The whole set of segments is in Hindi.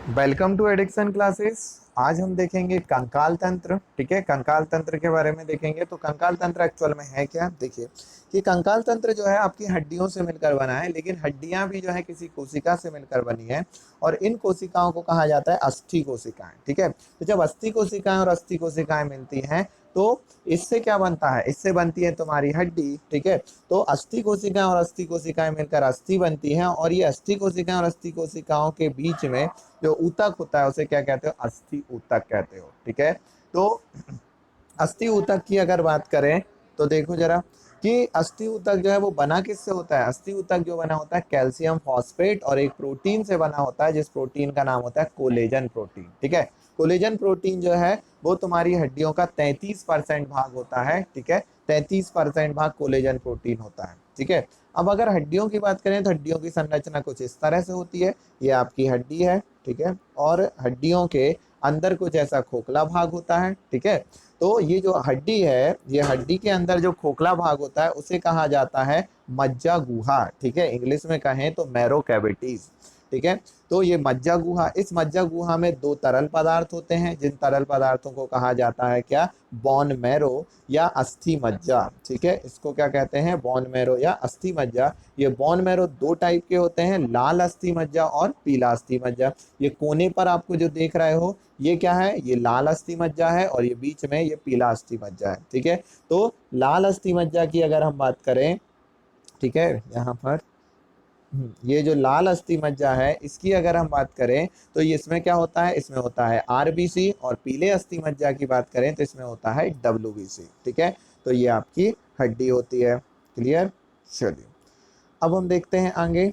Welcome to addiction classes. आज हम देखेंगे कंकाल तंत्र। ठीक है, कंकाल तंत्र के बारे में देखेंगे। तो कंकाल तंत्र एक्चुअल में है क्या, देखिए कि कंकाल तंत्र जो है आपकी हड्डियों से मिलकर बना है, लेकिन हड्डियां भी जो है किसी कोशिका से मिलकर बनी है और इन कोशिकाओं को कहा जाता है अस्थि कोशिकाएं। ठीक है, तो जब अस्थि कोशिकाएं और अस्थि कोशिकाएं मिलती हैं तो इससे क्या बनता है, इससे बनती है तुम्हारी हड्डी। ठीक है, तो अस्थि कोशिकाएं और अस्थि कोशिकाएं मिलकर अस्थि बनती हैं और ये अस्थि कोशिकाएं और अस्थि कोशिकाओं के बीच में जो ऊतक होता है उसे क्या कहते हो, अस्थि ऊतक कहते हो। ठीक है, तो अस्थि ऊतक की अगर बात करें तो देखो जरा कि अस्थि ऊतक जो है वो बना किससे होता है। अस्थि ऊतक जो बना होता है कैल्शियम फॉस्फेट और एक प्रोटीन से बना होता है, जिस प्रोटीन का नाम होता है कोलेजन प्रोटीन। ठीक है, कोलेजन प्रोटीन जो है वो तुम्हारी हड्डियों का 33% भाग होता है। ठीक है, 33% भाग कोलेजन प्रोटीन होता है। ठीक है, अब अगर हड्डियों की बात करें तो हड्डियों की संरचना कुछ इस तरह से होती है। ये आपकी हड्डी है। ठीक है, और हड्डियों के अंदर कुछ ऐसा खोखला भाग होता है। ठीक है, तो ये जो हड्डी है, ये हड्डी के अंदर जो खोखला भाग होता है उसे कहा जाता है मज्जा गुहा। ठीक है, इंग्लिश में कहें तो मैरो कैविटीज। ठीक है, तो ये मज्जा गुहा, इस मज्जा गुहा में दो तरल पदार्थ होते हैं, जिन तरल पदार्थों को कहा जाता है क्या, बॉन मैरो या अस्थि मज्जा। ठीक है, इसको क्या कहते हैं, बॉन मैरो या अस्थि मज्जा। ये बॉन मैरो दो टाइप के होते हैं, लाल अस्थि मज्जा और पीला अस्थि मज्जा। ये कोने पर आपको जो देख रहे हो ये क्या है, ये लाल अस्थि मज्जा है और ये बीच में ये पीला अस्थि मज्जा है। ठीक है, तो लाल अस्थि मज्जा की अगर हम बात करें, ठीक है, यहाँ पर ये जो लाल अस्थि मज्जा है इसकी अगर हम बात करें तो ये इसमें क्या होता है, इसमें होता है आरबीसी, और पीले अस्थि मज्जा की बात करें तो इसमें होता है डब्ल्यूबीसी। ठीक है, तो ये आपकी हड्डी होती है। क्लियर, चलिए अब हम देखते हैं आगे।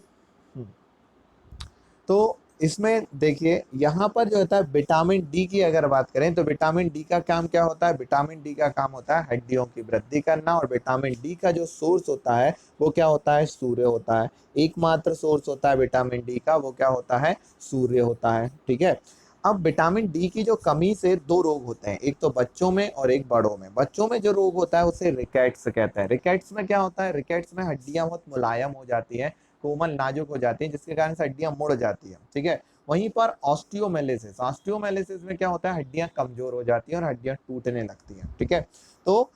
तो इसमें देखिए यहाँ पर जो होता है विटामिन डी की अगर बात करें तो विटामिन डी का काम क्या होता है, विटामिन डी का काम होता है हड्डियों की वृद्धि करना, और विटामिन डी का जो सोर्स होता है वो क्या होता है, सूर्य होता है। एकमात्र सोर्स होता है विटामिन डी का, वो क्या होता है, सूर्य होता है। ठीक है, अब विटामिन डी की जो कमी से दो रोग होते हैं, एक तो बच्चों में और एक बड़ों में। बच्चों में जो रोग होता है उसे रिकेट्स कहते हैं। रिकेट्स में क्या होता है, रिकेट्स में हड्डियां बहुत मुलायम हो जाती हैं, कोमल नाजुक हो जाती है, जिसके कारण से हड्डियां मुड़ जाती है। ठीक है, वहीं पर ऑस्टियोमेलिसिस, ऑस्टियोमेलिसिस में क्या होता है, हड्डियां कमजोर हो जाती हैं और हड्डियां टूटने लगती हैं। ठीक है, तो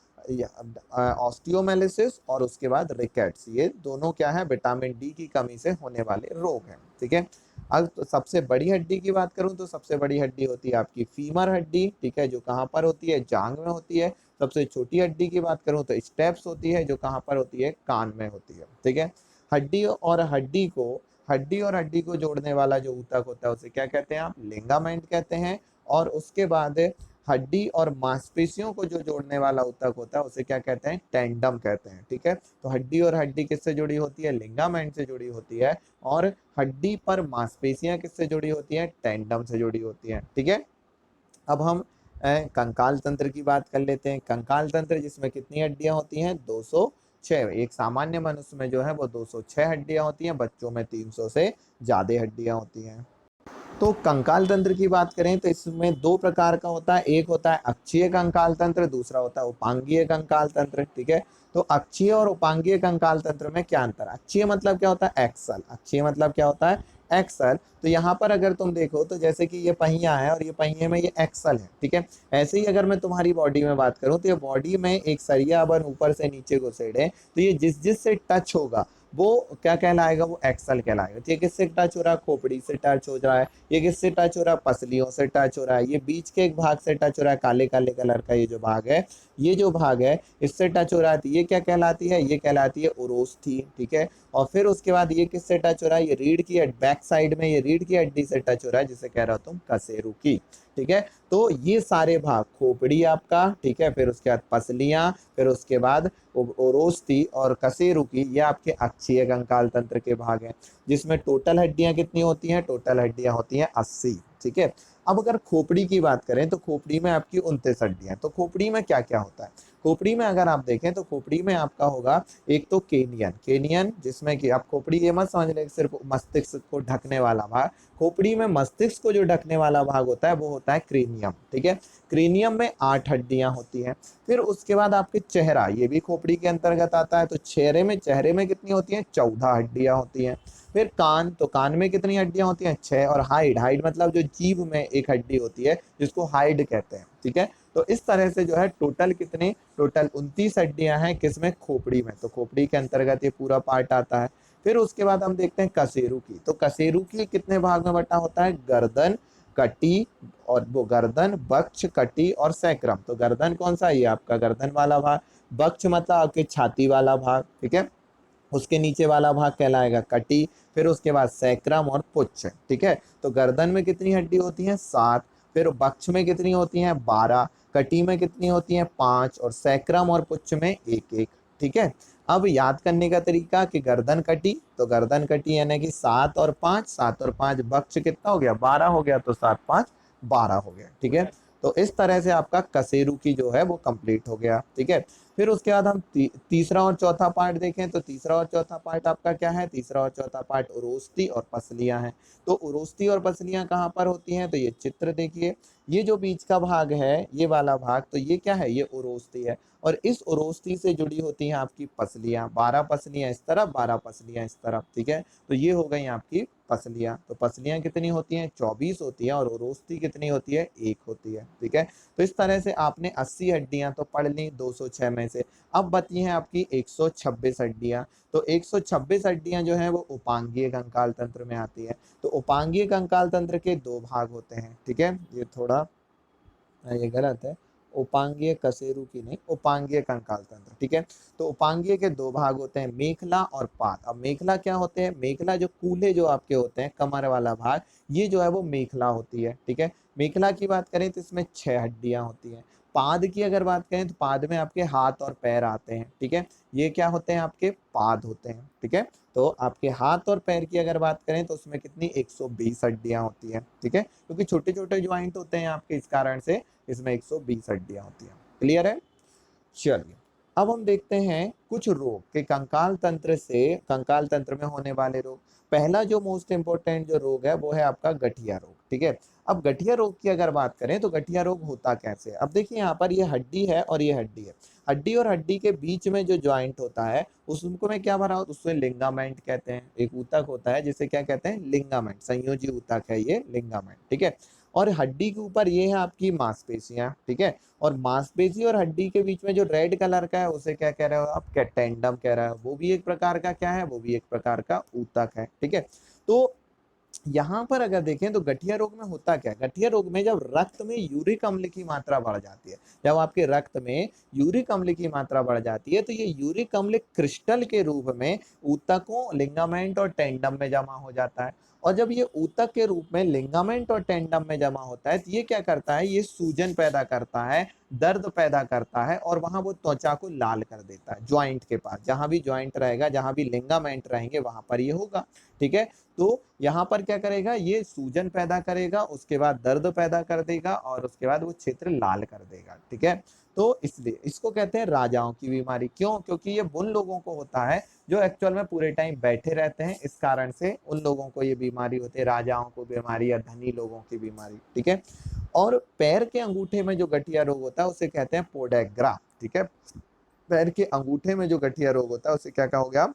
ऑस्टियोमेलिसिस और उसके बाद रिकेट्स, ये दोनों क्या है, विटामिन डी की कमी से होने वाले रोग हैं। ठीक है, अब तो सबसे बड़ी हड्डी की बात करूं तो सबसे बड़ी हड्डी होती है आपकी फीमर हड्डी। ठीक है, जो कहाँ पर होती है, जांग में होती है। सबसे छोटी हड्डी की बात करूं तो स्टेप्स होती है, जो कहाँ पर होती है, कान में होती है। ठीक है, हड्डी और हड्डी को जोड़ने वाला जो ऊतक होता है उसे क्या कहते हैं, आप लिगामेंट कहते हैं। और उसके बाद हड्डी और मांसपेशियों को जो जोड़ने वाला ऊतक होता है उसे क्या कहते हैं, टेंडम कहते हैं। ठीक है, तो हड्डी और हड्डी किससे जुड़ी होती है, लिगामेंट से जुड़ी होती है, और हड्डी पर मांसपेशियां किससे जुड़ी होती हैं, टेंडम से जुड़ी होती हैं। ठीक है, अब हम कंकाल तंत्र की बात कर लेते हैं। कंकाल तंत्र जिसमें कितनी हड्डियां होती हैं, 206। एक सामान्य मनुष्य में जो है वो 206 हड्डियां होती हैं, बच्चों में 300 से ज्यादा हड्डियां होती हैं। तो कंकाल तंत्र की बात करें तो इसमें दो प्रकार का होता है, एक होता है अक्षीय कंकाल तंत्र, दूसरा होता है उपांगीय कंकाल तंत्र। ठीक है, तो अक्षीय और उपांगीय कंकाल तंत्र में क्या अंतर है, अक्षीय मतलब क्या होता है, एक्सल, अक्षीय मतलब क्या होता है, एक्सल। तो यहाँ पर अगर तुम देखो तो जैसे कि ये पहिया है और ये पहिए में ये एक्सल है। ठीक है, ऐसे ही अगर मैं तुम्हारी बॉडी में बात करूं तो ये बॉडी में एक सरिया बन ऊपर से नीचे घुसेड़े, तो ये जिस जिस से टच होगा वो क्या कहलाएगा, वो एक्सल कहलाएगा। तो ये किससे टच हो रहा है, खोपड़ी से टच हो रहा है, ये किससे टच हो रहा है, पसलियों से टच हो रहा है, ये बीच के एक भाग से टच हो रहा है, काले काले कलर का ये जो भाग है, ये जो भाग है इससे टच हो रहा है, तो ये क्या कहलाती है, ये कहलाती है उरोस्थी। ठीक है, और फिर उसके बाद ये किससे टच हो रहा है, ये रीढ़ की बैक साइड में ये रीढ़ की हड्डी से टच हो रहा है, जिसे कह रहा हो तुम कशेरुकी। ठीक है, तो ये सारे भाग, खोपड़ी आपका, ठीक है, फिर उसके बाद पसलियां, फिर उसके बाद ओरोस्थी और कशेरुकी, ये आपके अक्षीय कंकाल तंत्र के भाग हैं, जिसमें टोटल हड्डियां कितनी होती हैं, टोटल हड्डियां होती हैं 80। ठीक है, अब अगर खोपड़ी की बात करें तो खोपड़ी में आपकी 29 हड्डियां। तो खोपड़ी में क्या क्या होता है? खोपड़ी में अगर आप देखें तो खोपड़ी में आपका होगा एक तो केनियन, केनियन जिसमें कि आप खोपड़ी ये मत समझ लें सिर्फ मस्तिष्क को ढकने वाला भाग। खोपड़ी में मस्तिष्क को जो ढकने वाला भाग होता है वो होता है क्रेनियम, ठीक है। क्रेनियम में 8 हड्डियां होती हैं। फिर उसके बाद आपके चेहरा, ये भी खोपड़ी के अंतर्गत आता है। तो चेहरे में कितनी होती हैं? 14 हड्डियां होती हैं। फिर कान, तो कान में कितनी हड्डियां होती हैं? 6। और हाइड, हाइड मतलब जो जीभ में एक हड्डी होती है जिसको हाइड कहते हैं, ठीक है। तो इस तरह से जो है टोटल कितनी, टोटल 29 हड्डियां हैं किसमें? खोपड़ी में। तो खोपड़ी के अंतर्गत ये पूरा पार्ट आता है। फिर उसके बाद हम देखते हैं कशेरू की। तो कशेरू की कितने भाग में बटा होता है? गर्दन, कटी, और वो गर्दन, बक्ष, कटी और सैक्रम। तो गर्दन कौन सा? ये आपका गर्दन वाला भाग। बक्ष मतलब आपके छाती वाला भाग, ठीक है। उसके नीचे वाला भाग कहलाएगा कटी। फिर उसके बाद सैक्रम और पुच्छ, ठीक है। तो गर्दन में कितनी हड्डी होती है? 7। फिर बक्ष में कितनी होती है? 12। कटी में कितनी होती है? 5। और सैक्रम और पुच्छ में एक एक, ठीक है। अब याद करने का तरीका कि गर्दन कटी, तो गर्दन कटी यानी कि 7 और 5, 7 और 5 बक्ष कितना हो गया? 12 हो गया। तो 7 5 12 हो गया, ठीक है। तो इस तरह से आपका कशेरू की जो है वो कंप्लीट हो गया, ठीक है। फिर उसके बाद हम तीसरा और चौथा पार्ट देखें तो तीसरा और चौथा पार्ट आपका क्या है? तीसरा और चौथा पार्ट उरोस्थी और पसलियां हैं। तो उरोस्थी और पसलियां कहाँ पर होती हैं? तो ये चित्र देखिए, ये जो बीच का भाग है, ये वाला भाग, तो ये क्या है? ये उरोस्थी है। और इस उरोस्थी से जुड़ी होती हैं आपकी पसलियां। 12 पसलियां इस तरफ, 12 पसलियां इस तरफ, ठीक है। तो ये हो गई आपकी पसलियां। तो पसलियां कितनी होती हैं? 24 होती है। और उरोस्थी कितनी होती है? 1 होती है, ठीक है। तो इस तरह से आपने 80 हड्डियां तो पढ़ ली 206 में से। अब बची हैं आपकी 126 हड्डियां। तो 126 हड्डियां जो है वो उपांगीय कंकाल तंत्र में आती है। तो उपांगीय कंकाल तंत्र के 2 भाग होते हैं, ठीक है। ये थोड़ा ये गलत है, उपांगीय कशेरू की नहीं, उपांगीय कंकाल तंत्र, ठीक है। तो उपांगीय के 2 भाग होते हैं, मेखला और पाद। अब मेखला क्या होते हैं? मेखला जो कूल्हे जो आपके होते हैं, कमर वाला भाग, ये जो है वो मेखला होती है, ठीक है। मेखला की बात करें तो इसमें 6 हड्डियां होती हैं। पाद की अगर बात करें तो पाद में आपके हाथ और पैर आते हैं, ठीक है। ये क्या होते हैं? आपके पाद होते हैं, ठीक है। तो आपके हाथ और पैर की अगर बात करें तो उसमें कितनी? 120 हड्डियां होती हैं, ठीक है। क्योंकि छोटे छोटे ज्वाइंट होते हैं आपके, इस कारण से इसमें 120 हड्डियां होती हैं। क्लियर है? चलिए, अब हम देखते हैं कुछ रोग के कंकाल तंत्र से, कंकाल तंत्र में होने वाले रोग। पहला जो मोस्ट इंपोर्टेंट जो रोग है वो है आपका गठिया रोग, ठीक है। अब गठिया रोग की अगर बात करें तो गठिया रोग होता कैसे है? अब देखिए यहाँ पर ये हड्डी है और ये हड्डी है। हड्डी और हड्डी के बीच में जो ज्वाइंट होता है उसको में क्या भरा होता है? उसमें लिंगामेंट कहते हैं। एक ऊतक होता है जिसे क्या कहते हैं? लिंगामेंट। संयोजी ऊतक है ये लिंगामेंट, ठीक है। और हड्डी के ऊपर ये है आपकी मांसपेशियां, ठीक है। और मांसपेशी और हड्डी के बीच में जो रेड कलर का है उसे क्या कह रहे हो आप? क्या टेंडम कह रहे हो। वो भी एक प्रकार का क्या है? वो भी एक प्रकार का ऊतक है, ठीक है। तो यहाँ पर अगर देखें तो गठिया रोग में होता क्या है? गठिया रोग में जब रक्त में यूरिक अम्ल की मात्रा बढ़ जाती है, जब आपके रक्त में यूरिक अम्ल की मात्रा बढ़ जाती है तो ये यूरिक अम्ल क्रिस्टल के रूप में ऊतकों, लिगामेंट और टेंडम में जमा हो जाता है। और जब ये ऊतक के रूप में लिगामेंट और टेंडम में जमा होता है तो ये क्या करता है? ये सूजन पैदा करता है, दर्द पैदा करता है, और वहां वो त्वचा को लाल कर देता है। ज्वाइंट के पास जहां भी ज्वाइंट रहेगा, जहां भी लिगामेंट रहेंगे, वहां पर ये होगा, ठीक है। तो यहाँ पर क्या करेगा? ये सूजन पैदा करेगा, उसके बाद दर्द पैदा कर देगा, और उसके बाद वो क्षेत्र लाल कर देगा, ठीक है। तो इसलिए इसको कहते हैं राजाओं की बीमारी। क्यों? क्योंकि ये उन लोगों को होता है जो एक्चुअल में पूरे टाइम बैठे रहते हैं, इस कारण से उन लोगों को ये बीमारी होती है, राजाओं को बीमारी या धनी लोगों की बीमारी, ठीक है। और पैर के अंगूठे में जो गठिया रोग होता है उसे कहते हैं पोडेग्रा, ठीक है। पैर के अंगूठे में जो गठिया रोग होता है उसे क्या कहोगे?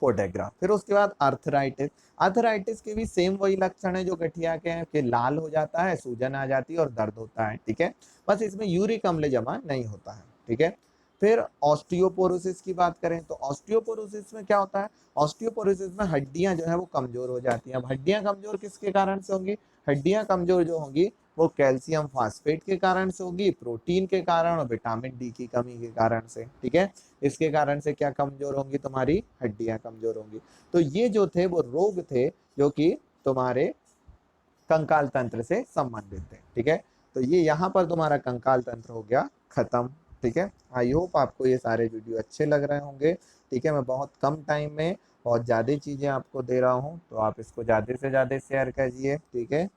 पोडेग्रा। फिर उसके बाद आर्थराइटिस। आर्थराइटिस के भी सेम वही लक्षण है जो गठिया के हैं, कि लाल हो जाता है, सूजन आ जाती है और दर्द होता है, ठीक है। बस इसमें यूरिक अम्ल जमा नहीं होता है, ठीक है। फिर ऑस्टियोपोरोसिस की बात करें तो ऑस्टियोपोरोसिस में क्या होता है? ऑस्टियोपोरोसिस में हड्डियां जो है वो कमजोर हो जाती हैं। अब हड्डियां कमजोर किसके कारण से होंगी? हड्डियां कमजोर जो होंगी वो कैल्शियम फास्फेट के कारण से होगी, प्रोटीन के कारण और विटामिन डी की कमी के कारण से, ठीक है। इसके कारण से क्या कमजोर होंगी? तुम्हारी हड्डियां कमजोर होंगी। तो ये जो थे वो रोग थे जो कि तुम्हारे कंकाल तंत्र से संबंधित थे, ठीक है। तो ये यहाँ पर तुम्हारा कंकाल तंत्र हो गया खत्म, ठीक है। आई होप आपको ये सारे वीडियो अच्छे लग रहे होंगे, ठीक है। मैं बहुत कम टाइम में बहुत ज़्यादा चीज़ें आपको दे रहा हूँ, तो आप इसको ज़्यादा से ज़्यादा शेयर कीजिए, ठीक है।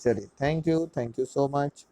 चलिए, थैंक यू सो मच।